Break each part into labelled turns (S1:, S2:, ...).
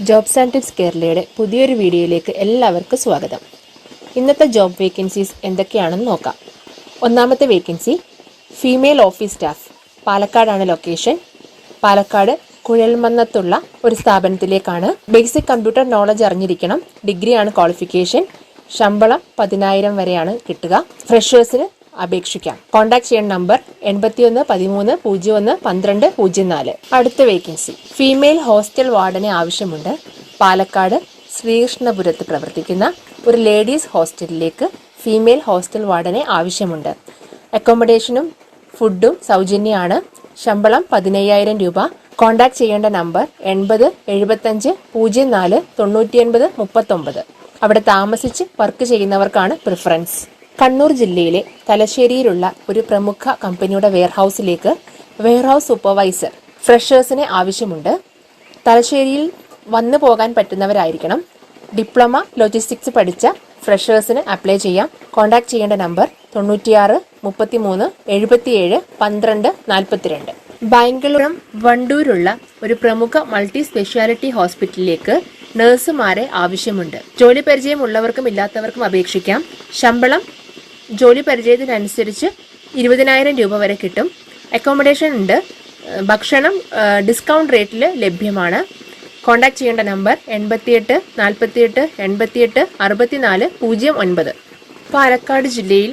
S1: Jobs and tips കേരളയുടെ പുതിയൊരു വീഡിയോയിലേക്ക് എല്ലാവർക്കും സ്വാഗതം. ഇന്നത്തെ ജോബ് വേക്കൻസീസ് എന്തൊക്കെയാണെന്ന് നോക്കാം. ഒന്നാമത്തെ വേക്കൻസി ഫീമെയിൽ ഓഫീസ് സ്റ്റാഫ്. പാലക്കാടാണ് ലൊക്കേഷൻ. പാലക്കാട് കുഴൽമന്നത്തുള്ള ഒരു സ്ഥാപനത്തിലേക്കാണ്. ബേസിക് കമ്പ്യൂട്ടർ നോളജ് അറിഞ്ഞിരിക്കണം. ഡിഗ്രിയാണ് ക്വാളിഫിക്കേഷൻ. ശമ്പളം 10,000 വരെയാണ് കിട്ടുക. ഫ്രഷേഴ്സിന് അപേക്ഷിക്കാം. കോൺടാക്ട് ചെയ്യേണ്ട നമ്പർ 81 13 01 12 04. അടുത്ത വേക്കൻസി ഫീമെയിൽ ഹോസ്റ്റൽ വാർഡനെ ആവശ്യമുണ്ട്. പാലക്കാട് ശ്രീകൃഷ്ണപുരത്ത് പ്രവർത്തിക്കുന്ന ഒരു ലേഡീസ് ഹോസ്റ്റലിലേക്ക് ഫീമെയിൽ ഹോസ്റ്റൽ വാർഡനെ ആവശ്യമുണ്ട്. അക്കോമഡേഷനും ഫുഡും സൗജന്യമാണ്. ശമ്പളം 15,000 രൂപ. കോൺടാക്ട് ചെയ്യേണ്ട നമ്പർ 80 75 04 99 39. അവിടെ താമസിച്ച് വർക്ക് ചെയ്യുന്നവർക്കാണ് പ്രിഫറൻസ്. കണ്ണൂർ ജില്ലയിലെ തലശ്ശേരിയിലുള്ള ഒരു പ്രമുഖ കമ്പനിയുടെ വെയർഹൌസിലേക്ക് വെയർഹൌസ് സൂപ്പർവൈസർ ഫ്രഷേഴ്സിനെ ആവശ്യമുണ്ട്. തലശ്ശേരിയിൽ വന്നു പോകാൻ പറ്റുന്നവരായിരിക്കണം. ഡിപ്ലോമ ലോജിസ്റ്റിക്സ് പഠിച്ച ഫ്രഷേഴ്സിന് അപ്ലൈ ചെയ്യാം. കോൺടാക്ട് ചെയ്യേണ്ട നമ്പർ 96 33 77 12 42. ബാംഗ്ലൂരും വണ്ടൂരുള്ള ഒരു പ്രമുഖ മൾട്ടി സ്പെഷ്യാലിറ്റി ഹോസ്പിറ്റലിലേക്ക് നഴ്സുമാരെ ആവശ്യമുണ്ട്. ജോലി പരിചയമുള്ളവർക്കും ഇല്ലാത്തവർക്കും അപേക്ഷിക്കാം. ശമ്പളം ജോലി പരിചയത്തിനനുസരിച്ച് 20,000 രൂപ വരെ കിട്ടും. അക്കോമഡേഷൻ ഉണ്ട്. ഭക്ഷണം ഡിസ്കൗണ്ട് റേറ്റിൽ ലഭ്യമാണ്. കോൺടാക്ട് ചെയ്യേണ്ട നമ്പർ 88 48 88 64 09. പാലക്കാട് ജില്ലയിൽ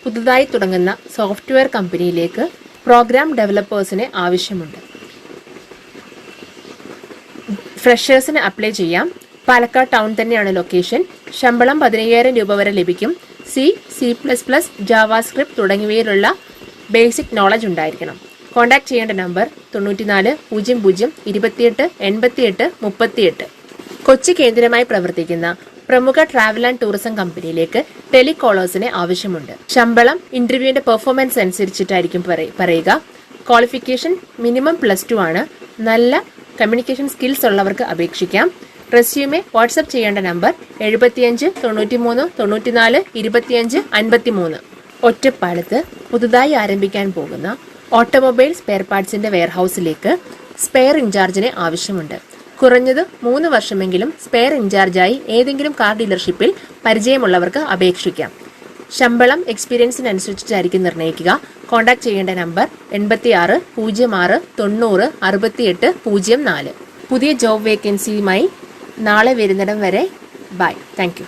S1: പുതുതായി തുടങ്ങുന്ന സോഫ്റ്റ്വെയർ കമ്പനിയിലേക്ക് പ്രോഗ്രാം ഡെവലപ്പേഴ്സിനെ ആവശ്യമുണ്ട്. ഫ്രഷേഴ്സിന് അപ്ലൈ ചെയ്യാം. പാലക്കാട് ടൗൺ തന്നെയാണ് ലൊക്കേഷൻ. ശമ്പളം 15,000 രൂപ വരെ ലഭിക്കും. C++, ജാവാസ്ക്രിപ്റ്റ് തുടങ്ങിയവയിലുള്ള ബേസിക് നോളജ് ഉണ്ടായിരിക്കണം. കോൺടാക്ട് ചെയ്യേണ്ട നമ്പർ 94 00 28 88 38. കൊച്ചി കേന്ദ്രമായി പ്രവർത്തിക്കുന്ന പ്രമുഖ ട്രാവൽ ആൻഡ് ടൂറിസം കമ്പനിയിലേക്ക് ടെലികോളേഴ്സിനെ ആവശ്യമുണ്ട്. ശമ്പളം ഇന്റർവ്യൂവിന്റെ പെർഫോമൻസ് അനുസരിച്ചിട്ടായിരിക്കും പറയുക. ക്വാളിഫിക്കേഷൻ മിനിമം +2 ആണ്. നല്ല കമ്മ്യൂണിക്കേഷൻ സ്കിൽസ് ഉള്ളവർക്ക് അപേക്ഷിക്കാം. റെസ്യൂമെ വാട്സ്ആപ്പ് ചെയ്യേണ്ട നമ്പർ 75 93 94 25 53. ഒറ്റപ്പാലത്ത് പുതുതായി ആരംഭിക്കാൻ പോകുന്ന ഓട്ടോമൊബൈൽ സ്പെയർ പാർട്സിന്റെ വെയർഹൌസിലേക്ക് സ്പെയർ ഇൻചാർജിനെ ആവശ്യമുണ്ട്. കുറഞ്ഞത് 3 വർഷമെങ്കിലും സ്പെയർ ഇൻചാർജായി ഏതെങ്കിലും കാർ ഡീലർഷിപ്പിൽ പരിചയമുള്ളവർക്ക് അപേക്ഷിക്കാം. ശമ്പളം എക്സ്പീരിയൻസിനനുസരിച്ചായിരിക്കും നിർണ്ണയിക്കുക. കോൺടാക്ട് ചെയ്യേണ്ട നമ്പർ 86 06 90 68 04. പുതിയ ജോബ് വേക്കൻസിയുമായി നാളെ വരുന്നിടം വരെ ബൈ. Thank you.